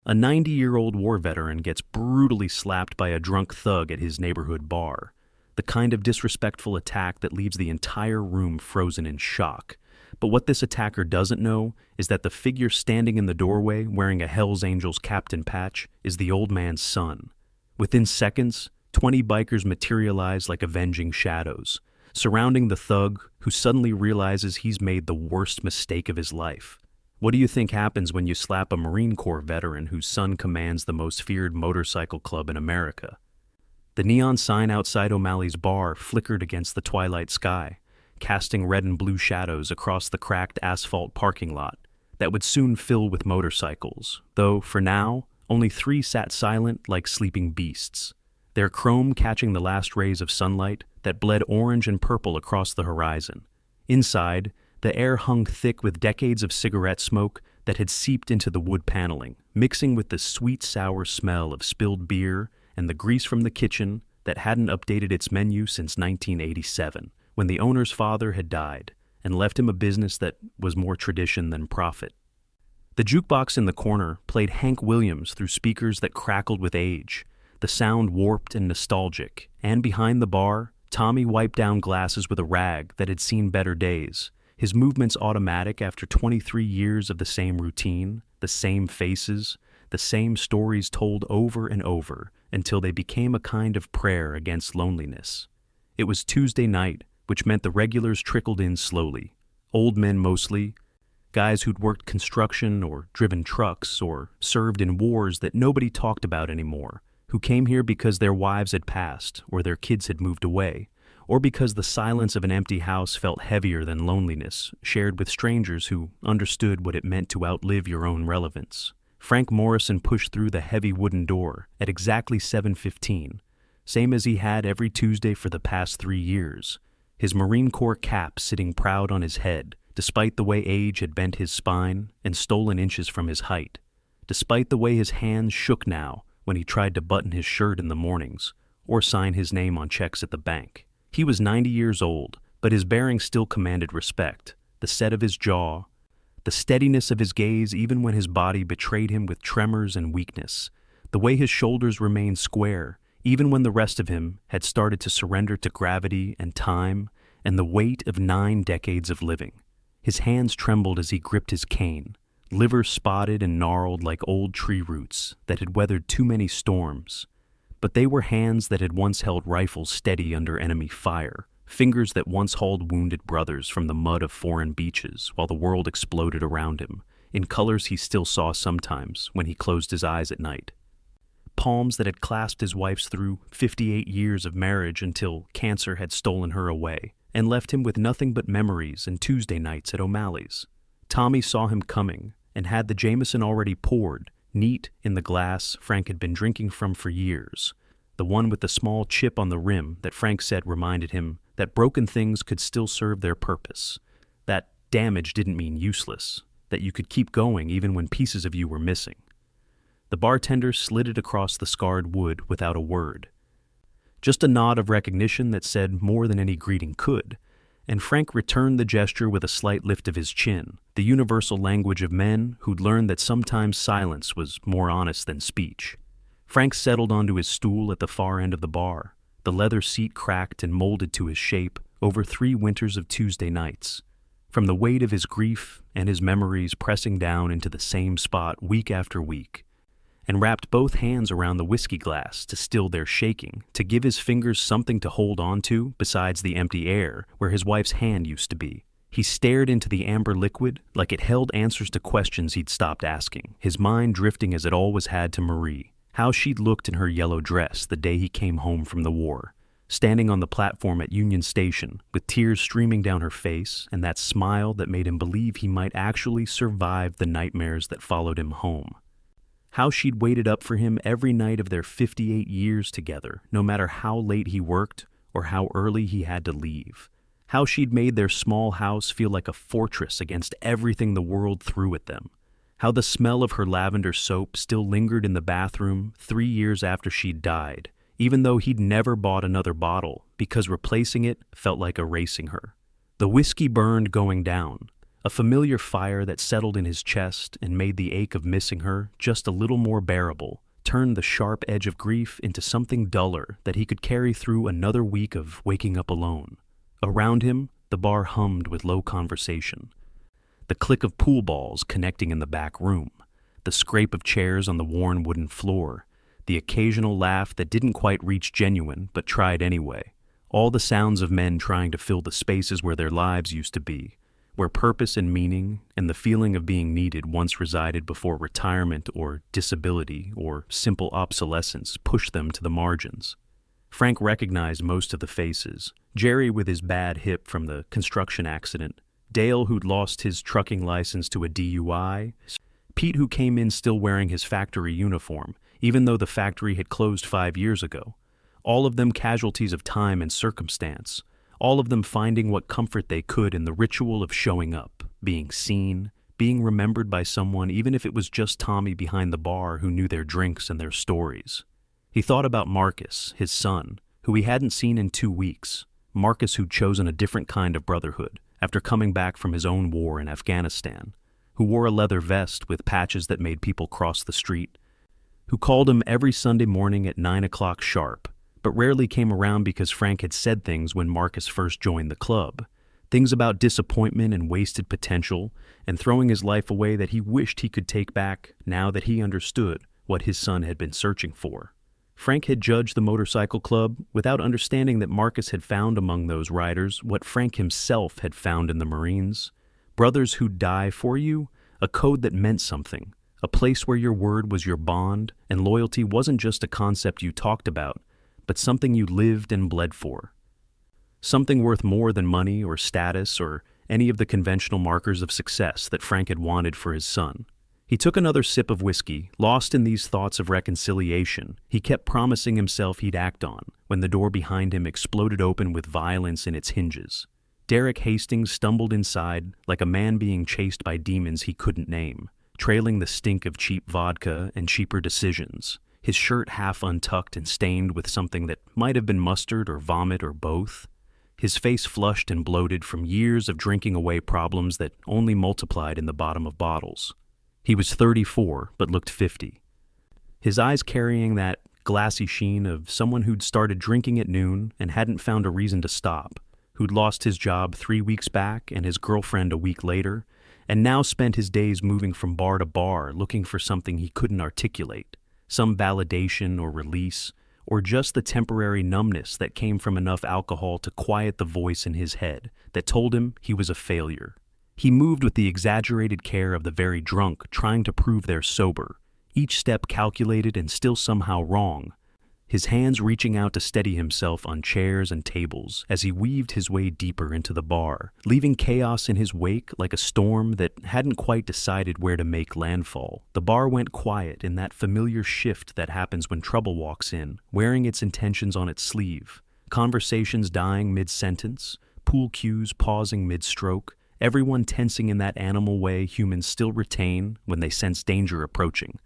A 90-year-old war veteran gets brutally slapped by a drunk thug at his neighborhood bar. The kind of disrespectful attack that leaves the entire room frozen in shock. But what this attacker doesn't know is that the figure standing in the doorway wearing a Hells Angels captain patch is the old man's son. Within seconds, 20 bikers materialize like avenging shadows, surrounding the thug who suddenly realizes he's made the worst mistake of his life. What do you think happens when you slap a Marine Corps veteran whose son commands the most feared motorcycle club in America? The neon sign outside O'Malley's bar flickered against the twilight sky, casting red and blue shadows across the cracked asphalt parking lot that would soon fill with motorcycles, though, for now, only 3 sat silent like sleeping beasts, their chrome catching the last rays of sunlight that bled orange and purple across the horizon. Inside, the air hung thick with decades of cigarette smoke that had seeped into the wood paneling, mixing with the sweet, sour smell of spilled beer and the grease from the kitchen that hadn't updated its menu since 1987, when the owner's father had died and left him a business that was more tradition than profit. The jukebox in the corner played Hank Williams through speakers that crackled with age, the sound warped and nostalgic, and behind the bar, Tommy wiped down glasses with a rag that had seen better days, his movements automatic after 23 years of the same routine, the same faces, the same stories told over and over until they became a kind of prayer against loneliness. It was Tuesday night, which meant the regulars trickled in slowly. Old men mostly, guys who'd worked construction or driven trucks or served in wars that nobody talked about anymore, who came here because their wives had passed or their kids had moved away, or because the silence of an empty house felt heavier than loneliness, shared with strangers who understood what it meant to outlive your own relevance. Frank Morrison pushed through the heavy wooden door at exactly 7:15, same as he had every Tuesday for the past 3 years, his Marine Corps cap sitting proud on his head, despite the way age had bent his spine and stolen inches from his height, despite the way his hands shook now when he tried to button his shirt in the mornings or sign his name on checks at the bank. He was 90 years old, but his bearing still commanded respect, the set of his jaw, the steadiness of his gaze even when his body betrayed him with tremors and weakness, the way his shoulders remained square even when the rest of him had started to surrender to gravity and time and the weight of 9 decades of living. His hands trembled as he gripped his cane, liver spotted and gnarled like old tree roots that had weathered too many storms. But they were hands that had once held rifles steady under enemy fire, fingers that once hauled wounded brothers from the mud of foreign beaches while the world exploded around him, in colors he still saw sometimes when he closed his eyes at night. Palms that had clasped his wife's through 58 years of marriage until cancer had stolen her away and left him with nothing but memories and Tuesday nights at O'Malley's. Tommy saw him coming and had the Jameson already poured, neat in the glass Frank had been drinking from for years, the one with the small chip on the rim that Frank said reminded him that broken things could still serve their purpose, that damage didn't mean useless, that you could keep going even when pieces of you were missing. The bartender slid it across the scarred wood without a word. Just a nod of recognition that said more than any greeting could, and Frank returned the gesture with a slight lift of his chin, the universal language of men who'd learned that sometimes silence was more honest than speech. Frank settled onto his stool at the far end of the bar, the leather seat cracked and molded to his shape over 3 winters of Tuesday nights. From the weight of his grief and his memories pressing down into the same spot week after week, and wrapped both hands around the whiskey glass to still their shaking, to give his fingers something to hold on to besides the empty air where his wife's hand used to be. He stared into the amber liquid like it held answers to questions he'd stopped asking, his mind drifting as it always had to Marie, how she'd looked in her yellow dress the day he came home from the war, standing on the platform at Union Station with tears streaming down her face and that smile that made him believe he might actually survive the nightmares that followed him home. How she'd waited up for him every night of their 58 years together, no matter how late he worked or how early he had to leave. How she'd made their small house feel like a fortress against everything the world threw at them. How the smell of her lavender soap still lingered in the bathroom 3 years after she'd died, even though he'd never bought another bottle because replacing it felt like erasing her. The whiskey burned going down, a familiar fire that settled in his chest and made the ache of missing her just a little more bearable, turned the sharp edge of grief into something duller that he could carry through another week of waking up alone. Around him, the bar hummed with low conversation. The click of pool balls connecting in the back room, the scrape of chairs on the worn wooden floor, the occasional laugh that didn't quite reach genuine but tried anyway. All the sounds of men trying to fill the spaces where their lives used to be, where purpose and meaning and the feeling of being needed once resided before retirement or disability or simple obsolescence pushed them to the margins. Frank recognized most of the faces. Jerry with his bad hip from the construction accident, Dale who'd lost his trucking license to a DUI, Pete who came in still wearing his factory uniform, even though the factory had closed 5 years ago. All of them casualties of time and circumstance, all of them finding what comfort they could in the ritual of showing up, being seen, being remembered by someone even if it was just Tommy behind the bar who knew their drinks and their stories. He thought about Marcus, his son, who he hadn't seen in 2 weeks, Marcus who'd chosen a different kind of brotherhood after coming back from his own war in Afghanistan, who wore a leather vest with patches that made people cross the street, who called him every Sunday morning at 9 o'clock sharp, but rarely came around because Frank had said things when Marcus first joined the club, things about disappointment and wasted potential and throwing his life away that he wished he could take back now that he understood what his son had been searching for. Frank had judged the motorcycle club without understanding that Marcus had found among those riders what Frank himself had found in the Marines. Brothers who'd die for you, a code that meant something, a place where your word was your bond and loyalty wasn't just a concept you talked about, but something you lived and bled for. Something worth more than money or status or any of the conventional markers of success that Frank had wanted for his son. He took another sip of whiskey, lost in these thoughts of reconciliation he kept promising himself he'd act on when the door behind him exploded open with violence in its hinges. Derek Hastings stumbled inside like a man being chased by demons he couldn't name, trailing the stink of cheap vodka and cheaper decisions, his shirt half untucked and stained with something that might have been mustard or vomit or both, his face flushed and bloated from years of drinking away problems that only multiplied in the bottom of bottles. He was 34, but looked 50. His eyes carrying that glassy sheen of someone who'd started drinking at noon and hadn't found a reason to stop, who'd lost his job 3 weeks back and his girlfriend a week later, and now spent his days moving from bar to bar looking for something he couldn't articulate, some validation or release, or just the temporary numbness that came from enough alcohol to quiet the voice in his head that told him he was a failure. He moved with the exaggerated care of the very drunk trying to prove they're sober, each step calculated and still somehow wrong, his hands reaching out to steady himself on chairs and tables as he weaved his way deeper into the bar, leaving chaos in his wake like a storm that hadn't quite decided where to make landfall. The bar went quiet in that familiar shift that happens when trouble walks in, wearing its intentions on its sleeve, conversations dying mid-sentence, pool cues pausing mid-stroke, everyone tensing in that animal way humans still retain when they sense danger approaching,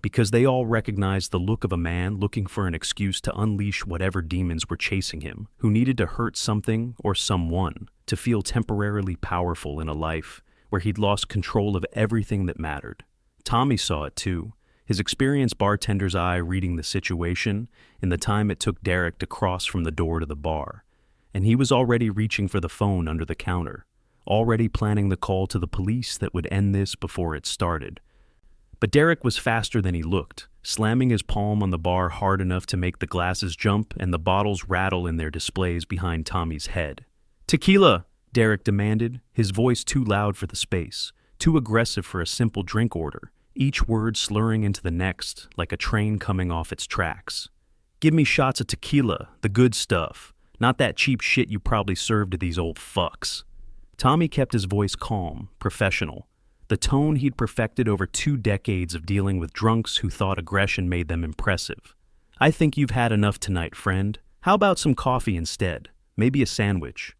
because they all recognized the look of a man looking for an excuse to unleash whatever demons were chasing him, who needed to hurt something or someone to feel temporarily powerful in a life where he'd lost control of everything that mattered. Tommy saw it too, his experienced bartender's eye reading the situation in the time it took Derek to cross from the door to the bar, and he was already reaching for the phone under the counter, already planning the call to the police that would end this before it started. But Derek was faster than he looked, slamming his palm on the bar hard enough to make the glasses jump and the bottles rattle in their displays behind Tommy's head. "Tequila!" Derek demanded, his voice too loud for the space, too aggressive for a simple drink order, each word slurring into the next like a train coming off its tracks. "Give me shots of tequila, the good stuff, not that cheap shit you probably served to these old fucks." Tommy kept his voice calm, professional, the tone he'd perfected over 2 decades of dealing with drunks who thought aggression made them impressive. "I think you've had enough tonight, friend. How about some coffee instead? Maybe a sandwich.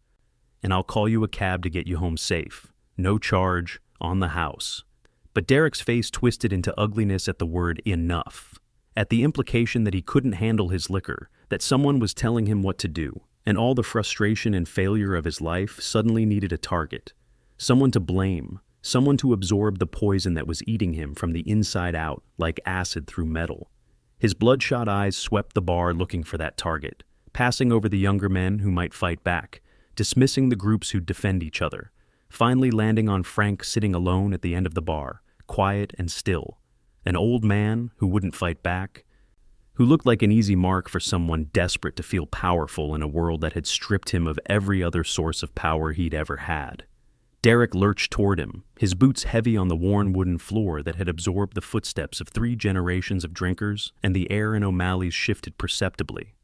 And I'll call you a cab to get you home safe. No charge, on the house." But Derek's face twisted into ugliness at the word enough, at the implication that he couldn't handle his liquor, that someone was telling him what to do, and all the frustration and failure of his life suddenly needed a target. someone to blame, someone to absorb the poison that was eating him from the inside out like acid through metal. His bloodshot eyes swept the bar looking for that target, passing over the younger men who might fight back, dismissing the groups who'd defend each other, finally landing on Frank sitting alone at the end of the bar, quiet and still. An old man who wouldn't fight back, who looked like an easy mark for someone desperate to feel powerful in a world that had stripped him of every other source of power he'd ever had. Derek lurched toward him, his boots heavy on the worn wooden floor that had absorbed the footsteps of 3 generations of drinkers, and the air in O'Malley's shifted perceptibly.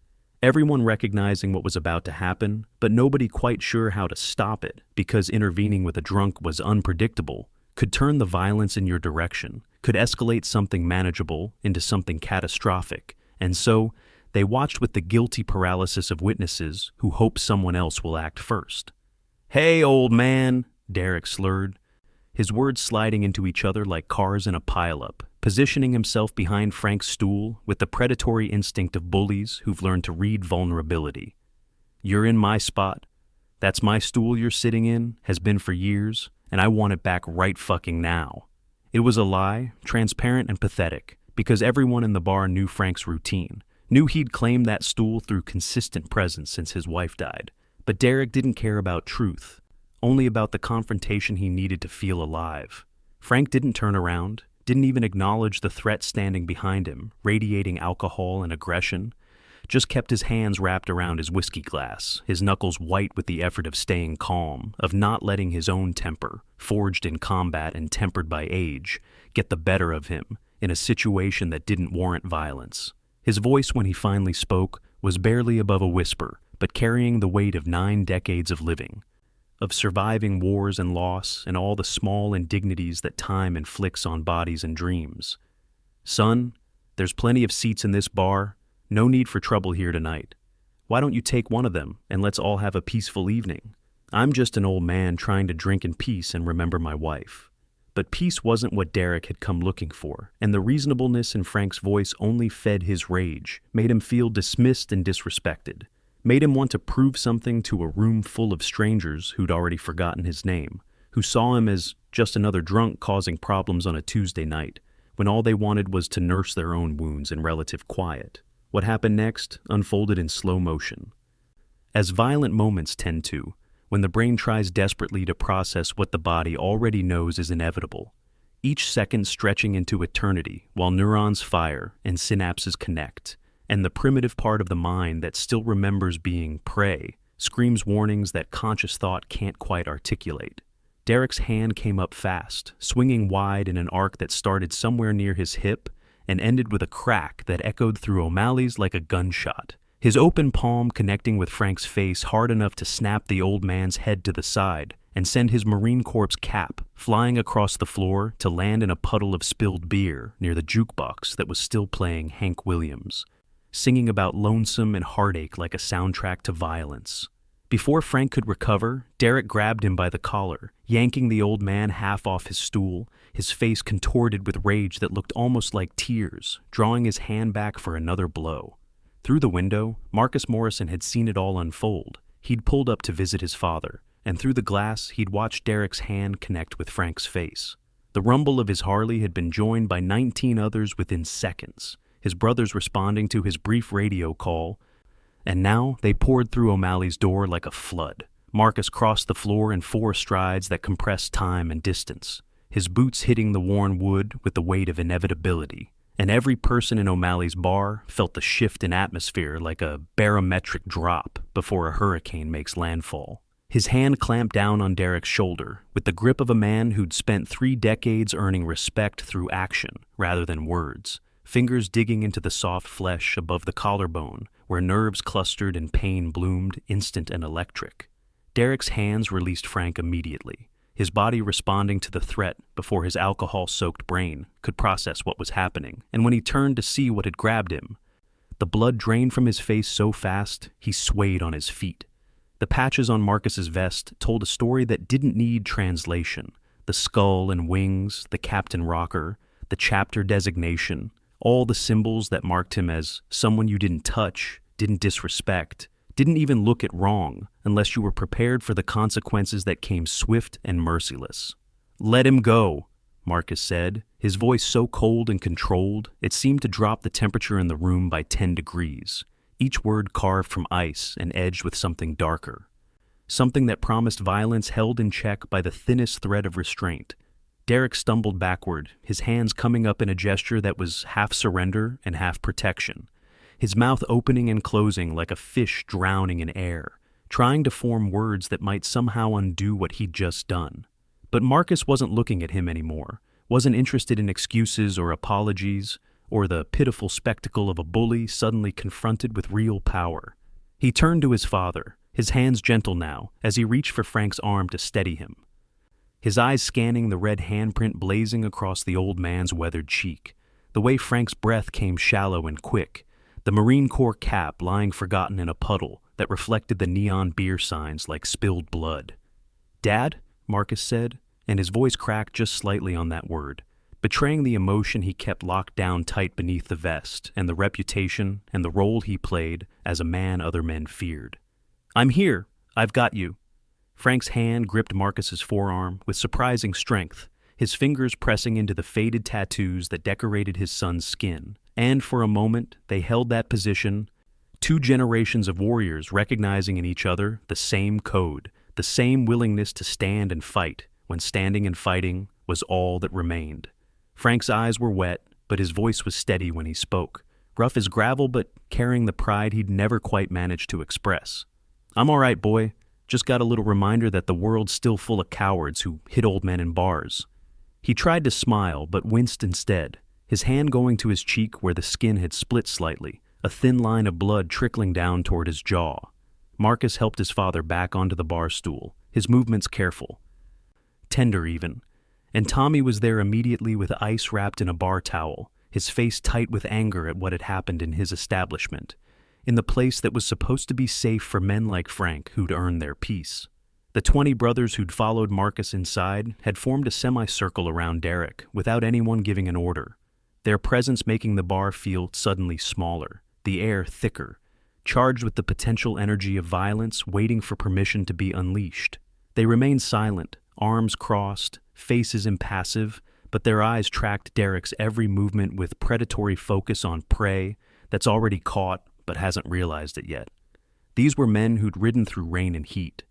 Everyone recognizing what was about to happen, but nobody quite sure how to stop it, because intervening with a drunk was unpredictable, could turn the violence in your direction, could escalate something manageable into something catastrophic, and so they watched with the guilty paralysis of witnesses who hope someone else will act first. "Hey, old man," Derek slurred, his words sliding into each other like cars in a pileup, positioning himself behind Frank's stool with the predatory instinct of bullies who've learned to read vulnerability. "You're in my spot. That's my stool you're sitting in, has been for years, and I want it back right fucking now." It was a lie, transparent and pathetic, because everyone in the bar knew Frank's routine, knew he'd claimed that stool through consistent presence since his wife died. But Derek didn't care about truth, only about the confrontation he needed to feel alive. Frank didn't turn around, didn't even acknowledge the threat standing behind him, radiating alcohol and aggression, just kept his hands wrapped around his whiskey glass, his knuckles white with the effort of staying calm, of not letting his own temper, forged in combat and tempered by age, get the better of him in a situation that didn't warrant violence. His voice, when he finally spoke, was barely above a whisper, but carrying the weight of 9 decades of living, of surviving wars and loss and all the small indignities that time inflicts on bodies and dreams. "Son, there's plenty of seats in this bar. No need for trouble here tonight. Why don't you take one of them and let's all have a peaceful evening? I'm just an old man trying to drink in peace and remember my wife." But peace wasn't what Derek had come looking for, and the reasonableness in Frank's voice only fed his rage, made him feel dismissed and disrespected, made him want to prove something to a room full of strangers who'd already forgotten his name, who saw him as just another drunk causing problems on a Tuesday night, when all they wanted was to nurse their own wounds in relative quiet. What happened next unfolded in slow motion. As violent moments tend to, when the brain tries desperately to process what the body already knows is inevitable, each second stretching into eternity while neurons fire and synapses connect, and the primitive part of the mind that still remembers being prey screams warnings that conscious thought can't quite articulate. Derek's hand came up fast, swinging wide in an arc that started somewhere near his hip and ended with a crack that echoed through O'Malley's like a gunshot, his open palm connecting with Frank's face hard enough to snap the old man's head to the side and send his Marine Corps cap flying across the floor to land in a puddle of spilled beer near the jukebox that was still playing Hank Williams, singing about lonesome and heartache like a soundtrack to violence. Before Frank could recover, Derek grabbed him by the collar, yanking the old man half off his stool, his face contorted with rage that looked almost like tears, drawing his hand back for another blow. Through the window, Marcus Morrison had seen it all unfold. He'd pulled up to visit his father, and through the glass he'd watched Derek's hand connect with Frank's face. The rumble of his Harley had been joined by 19 others within seconds, his brothers responding to his brief radio call, and now they poured through O'Malley's door like a flood. Marcus crossed the floor in 4 strides that compressed time and distance, his boots hitting the worn wood with the weight of inevitability, and every person in O'Malley's bar felt the shift in atmosphere like a barometric drop before a hurricane makes landfall. His hand clamped down on Derek's shoulder with the grip of a man who'd spent 3 decades earning respect through action rather than words, fingers digging into the soft flesh above the collarbone where nerves clustered and pain bloomed, instant and electric. Derek's hands released Frank immediately, his body responding to the threat before his alcohol-soaked brain could process what was happening, and when he turned to see what had grabbed him, the blood drained from his face so fast he swayed on his feet. The patches on Marcus's vest told a story that didn't need translation. The skull and wings, the captain rocker, the chapter designation, all the symbols that marked him as someone you didn't touch, didn't disrespect, didn't even look it wrong unless you were prepared for the consequences that came swift and merciless. "Let him go," Marcus said, his voice so cold and controlled it seemed to drop the temperature in the room by 10 degrees, each word carved from ice and edged with something darker. Something that promised violence held in check by the thinnest thread of restraint. Derek stumbled backward, his hands coming up in a gesture that was half surrender and half protection, his mouth opening and closing like a fish drowning in air, trying to form words that might somehow undo what he'd just done. But Marcus wasn't looking at him anymore, wasn't interested in excuses or apologies, or the pitiful spectacle of a bully suddenly confronted with real power. He turned to his father, his hands gentle now, as he reached for Frank's arm to steady him. His eyes scanning the red handprint blazing across the old man's weathered cheek, the way Frank's breath came shallow and quick, the Marine Corps cap lying forgotten in a puddle that reflected the neon beer signs like spilled blood. "Dad?" Marcus said, and his voice cracked just slightly on that word, betraying the emotion he kept locked down tight beneath the vest and the reputation and the role he played as a man other men feared. "I'm here. I've got you." Frank's hand gripped Marcus's forearm with surprising strength, his fingers pressing into the faded tattoos that decorated his son's skin. And for a moment, they held that position, two generations of warriors recognizing in each other the same code, the same willingness to stand and fight when standing and fighting was all that remained. Frank's eyes were wet, but his voice was steady when he spoke, rough as gravel but carrying the pride he'd never quite managed to express. "I'm all right, boy. Just got a little reminder that the world's still full of cowards who hit old men in bars." He tried to smile, but winced instead, his hand going to his cheek where the skin had split slightly, a thin line of blood trickling down toward his jaw. Marcus helped his father back onto the bar stool, his movements careful, tender even, and Tommy was there immediately with ice wrapped in a bar towel, his face tight with anger at what had happened in his establishment, in the place that was supposed to be safe for men like Frank who'd earned their peace. The 20 brothers who'd followed Marcus inside had formed a semicircle around Derek without anyone giving an order, their presence making the bar feel suddenly smaller, the air thicker, charged with the potential energy of violence waiting for permission to be unleashed. They remained silent, arms crossed, faces impassive, but their eyes tracked Derek's every movement with predatory focus on prey that's already caught but hasn't realized it yet. These were men who'd ridden through rain and heat,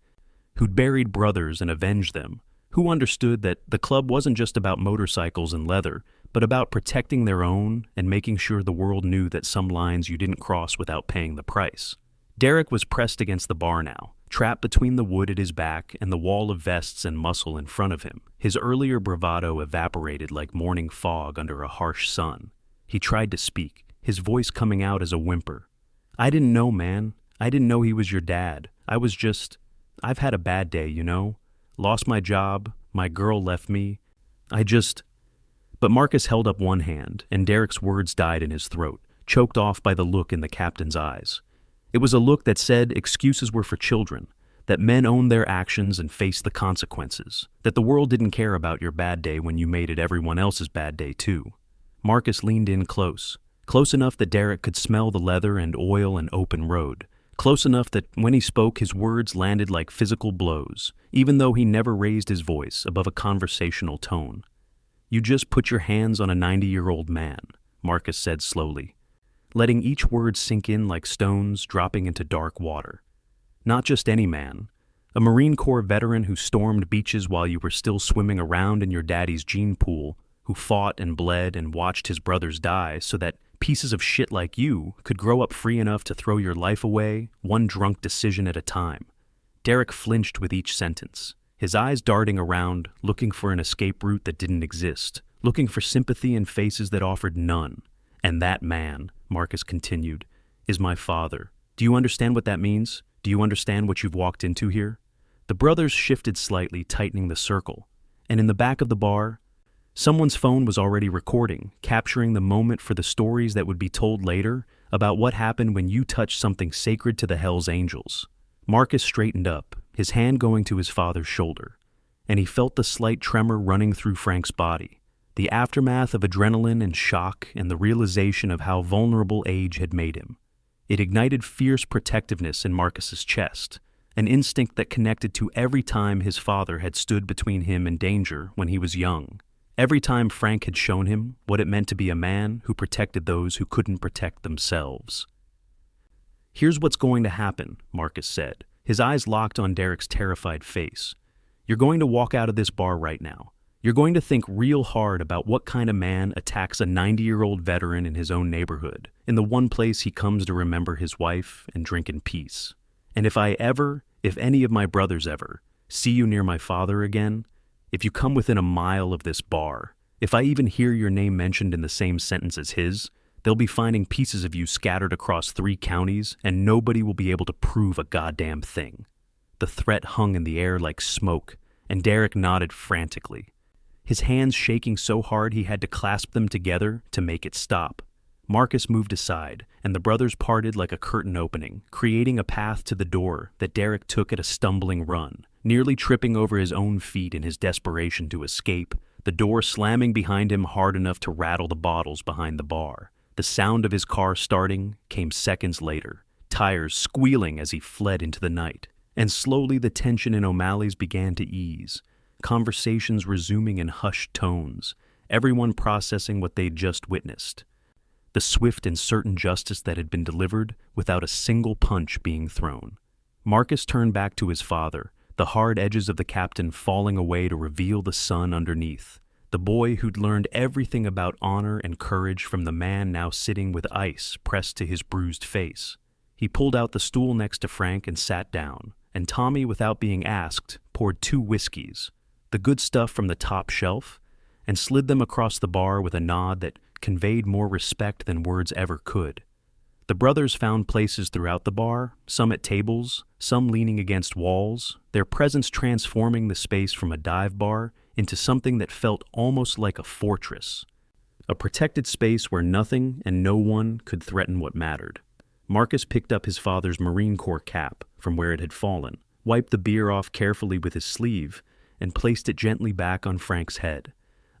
who'd buried brothers and avenged them, who understood that the club wasn't just about motorcycles and leather, but about protecting their own and making sure the world knew that some lines you didn't cross without paying the price. Derek was pressed against the bar now, trapped between the wood at his back and the wall of vests and muscle in front of him. His earlier bravado evaporated like morning fog under a harsh sun. He tried to speak, his voice coming out as a whimper. "I didn't know, man. I didn't know he was your dad. I've had a bad day, you know? Lost my job, my girl left me. But Marcus held up one hand, and Derek's words died in his throat, choked off by the look in the captain's eyes. It was a look that said excuses were for children, that men owned their actions and faced the consequences, that the world didn't care about your bad day when you made it everyone else's bad day too. Marcus leaned in close enough that Derek could smell the leather and oil and open road, close enough that when he spoke his words landed like physical blows, even though he never raised his voice above a conversational tone. "You just put your hands on a 90-year-old man," Marcus said slowly, letting each word sink in like stones dropping into dark water. "Not just any man, a Marine Corps veteran who stormed beaches while you were still swimming around in your daddy's gene pool, who fought and bled and watched his brothers die so that pieces of shit like you could grow up free enough to throw your life away, one drunk decision at a time." Derek flinched with each sentence, his eyes darting around, looking for an escape route that didn't exist, looking for sympathy in faces that offered none. "And that man," Marcus continued, "is my father. Do you understand what that means? Do you understand what you've walked into here?" The brothers shifted slightly, tightening the circle, and in the back of the bar, someone's phone was already recording, capturing the moment for the stories that would be told later about what happened when you touched something sacred to the Hells Angels. Marcus straightened up, his hand going to his father's shoulder, and he felt the slight tremor running through Frank's body, the aftermath of adrenaline and shock and the realization of how vulnerable age had made him. It ignited fierce protectiveness in Marcus's chest, an instinct that connected to every time his father had stood between him and danger when he was young. Every time Frank had shown him what it meant to be a man who protected those who couldn't protect themselves. "Here's what's going to happen," Marcus said, his eyes locked on Derek's terrified face. "You're going to walk out of this bar right now. You're going to think real hard about what kind of man attacks a 90-year-old veteran in his own neighborhood, in the one place he comes to remember his wife and drink in peace. And if any of my brothers ever, see you near my father again, if you come within a mile of this bar, if I even hear your name mentioned in the same sentence as his, they'll be finding pieces of you scattered across 3 counties, and nobody will be able to prove a goddamn thing." The threat hung in the air like smoke, and Derek nodded frantically, his hands shaking so hard he had to clasp them together to make it stop. Marcus moved aside, and the brothers parted like a curtain opening, creating a path to the door that Derek took at a stumbling run, nearly tripping over his own feet in his desperation to escape, the door slamming behind him hard enough to rattle the bottles behind the bar. The sound of his car starting came seconds later, tires squealing as he fled into the night, and slowly the tension in O'Malley's began to ease, conversations resuming in hushed tones, everyone processing what they'd just witnessed. The swift and certain justice that had been delivered without a single punch being thrown. Marcus turned back to his father, the hard edges of the captain falling away to reveal the son underneath, the boy who'd learned everything about honor and courage from the man now sitting with ice pressed to his bruised face. He pulled out the stool next to Frank and sat down, and Tommy, without being asked, poured 2 whiskeys, the good stuff from the top shelf, and slid them across the bar with a nod that conveyed more respect than words ever could. The brothers found places throughout the bar, some at tables, some leaning against walls, their presence transforming the space from a dive bar into something that felt almost like a fortress, a protected space where nothing and no one could threaten what mattered. Marcus picked up his father's Marine Corps cap from where it had fallen, wiped the beer off carefully with his sleeve, and placed it gently back on Frank's head,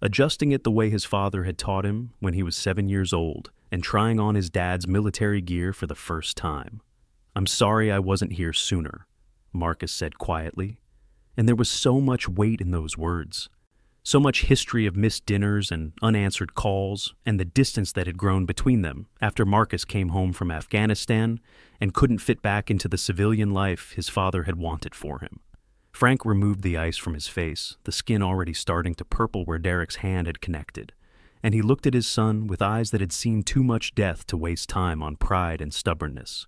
adjusting it the way his father had taught him when he was 7 years old and trying on his dad's military gear for the first time. "I'm sorry I wasn't here sooner," Marcus said quietly, and there was so much weight in those words, so much history of missed dinners and unanswered calls and the distance that had grown between them after Marcus came home from Afghanistan and couldn't fit back into the civilian life his father had wanted for him. Frank removed the ice from his face, the skin already starting to purple where Derek's hand had connected, and he looked at his son with eyes that had seen too much death to waste time on pride and stubbornness.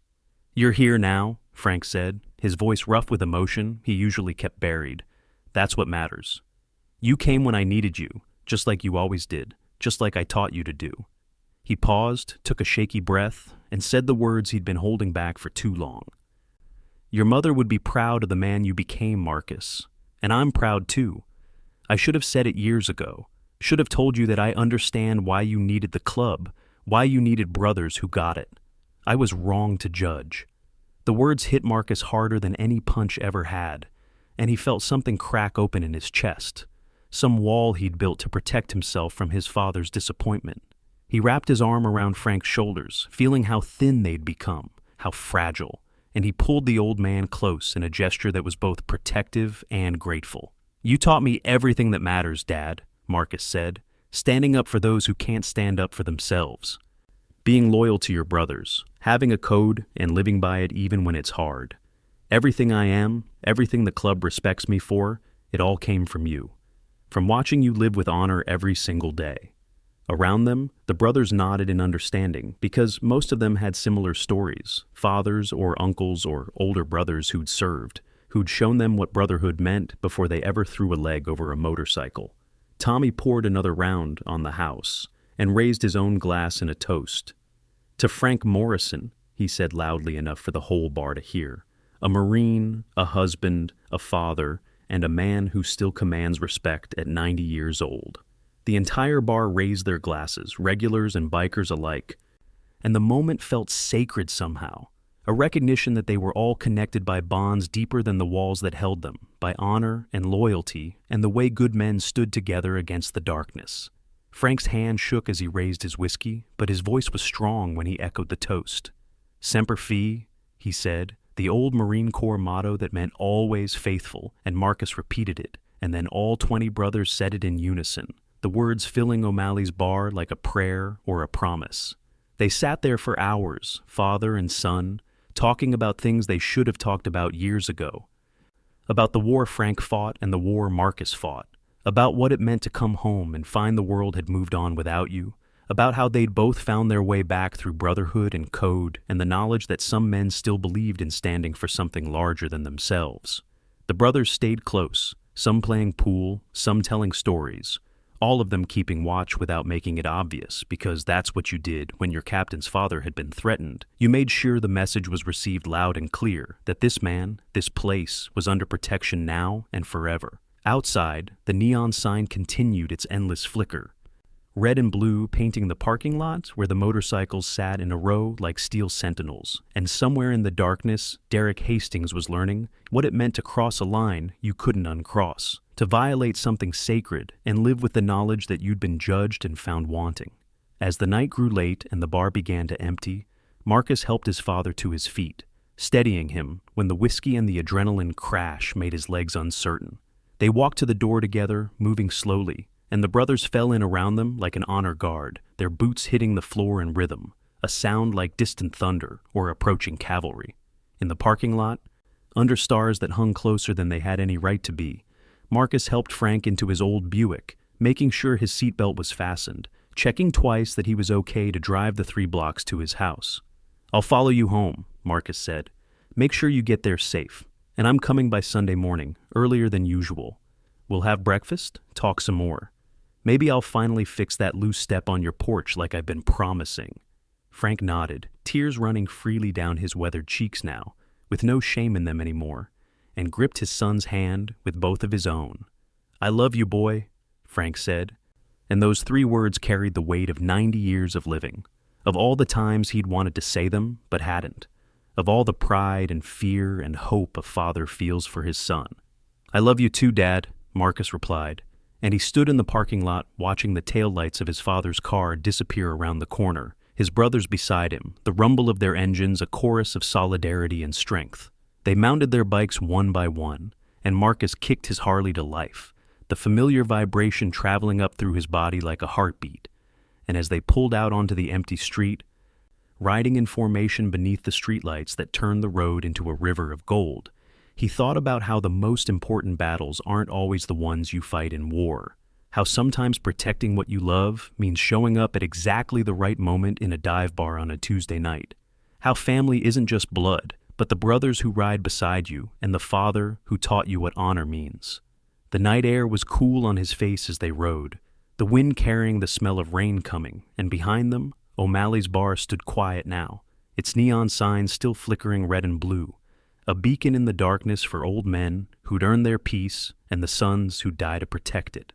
"You're here now," Frank said, his voice rough with emotion he usually kept buried. "That's what matters. You came when I needed you, just like you always did, just like I taught you to do." He paused, took a shaky breath, and said the words he'd been holding back for too long. "Your mother would be proud of the man you became, Marcus, and I'm proud too. I should have said it years ago, should have told you that I understand why you needed the club, why you needed brothers who got it. I was wrong to judge." The words hit Marcus harder than any punch ever had, and he felt something crack open in his chest, some wall he'd built to protect himself from his father's disappointment. He wrapped his arm around Frank's shoulders, feeling how thin they'd become, how fragile, and he pulled the old man close in a gesture that was both protective and grateful. "You taught me everything that matters, Dad," Marcus said, "standing up for those who can't stand up for themselves. Being loyal to your brothers, having a code and living by it even when it's hard. Everything I am, everything the club respects me for, it all came from you. From watching you live with honor every single day." Around them, the brothers nodded in understanding because most of them had similar stories, fathers or uncles or older brothers who'd served, who'd shown them what brotherhood meant before they ever threw a leg over a motorcycle. Tommy poured another round on the house and raised his own glass in a toast. "To Frank Morrison," he said loudly enough for the whole bar to hear, "a Marine, a husband, a father, and a man who still commands respect at 90 years old." The entire bar raised their glasses, regulars and bikers alike, and the moment felt sacred somehow, a recognition that they were all connected by bonds deeper than the walls that held them, by honor and loyalty and the way good men stood together against the darkness. Frank's hand shook as he raised his whiskey, but his voice was strong when he echoed the toast. Semper Fi, he said, the old Marine Corps motto that meant always faithful, and Marcus repeated it, and then all 20 brothers said it in unison, the words filling O'Malley's bar like a prayer or a promise. They sat there for hours, father and son, talking about things they should have talked about years ago. About the war Frank fought and the war Marcus fought. About what it meant to come home and find the world had moved on without you. About how they'd both found their way back through brotherhood and code and the knowledge that some men still believed in standing for something larger than themselves. The brothers stayed close, some playing pool, some telling stories, all of them keeping watch without making it obvious, because that's what you did when your captain's father had been threatened. You made sure the message was received loud and clear, that this man, this place, was under protection now and forever. Outside, the neon sign continued its endless flicker. Red and blue painting the parking lot where the motorcycles sat in a row like steel sentinels, and somewhere in the darkness, Derek Hastings was learning what it meant to cross a line you couldn't uncross, to violate something sacred and live with the knowledge that you'd been judged and found wanting. As the night grew late and the bar began to empty, Marcus helped his father to his feet, steadying him when the whiskey and the adrenaline crash made his legs uncertain. They walked to the door together, moving slowly, and the brothers fell in around them like an honor guard, their boots hitting the floor in rhythm, a sound like distant thunder or approaching cavalry. In the parking lot, under stars that hung closer than they had any right to be, Marcus helped Frank into his old Buick, making sure his seatbelt was fastened, checking twice that he was okay to drive the 3 blocks to his house. "I'll follow you home," Marcus said. "Make sure you get there safe, and I'm coming by Sunday morning, earlier than usual. We'll have breakfast, talk some more. Maybe I'll finally fix that loose step on your porch like I've been promising." Frank nodded, tears running freely down his weathered cheeks now, with no shame in them anymore, and gripped his son's hand with both of his own. "I love you, boy," Frank said, and those 3 words carried the weight of 90 years of living, of all the times he'd wanted to say them but hadn't, of all the pride and fear and hope a father feels for his son. "I love you too, Dad," Marcus replied, and he stood in the parking lot watching the taillights of his father's car disappear around the corner, his brothers beside him, the rumble of their engines a chorus of solidarity and strength. They mounted their bikes one by one, and Marcus kicked his Harley to life, the familiar vibration traveling up through his body like a heartbeat. And as they pulled out onto the empty street, riding in formation beneath the streetlights that turned the road into a river of gold, he thought about how the most important battles aren't always the ones you fight in war, how sometimes protecting what you love means showing up at exactly the right moment in a dive bar on a Tuesday night, how family isn't just blood, but the brothers who ride beside you and the father who taught you what honor means. The night air was cool on his face as they rode, the wind carrying the smell of rain coming, and behind them, O'Malley's bar stood quiet now, its neon signs still flickering red and blue, a beacon in the darkness for old men who'd earned their peace and the sons who died to protect it.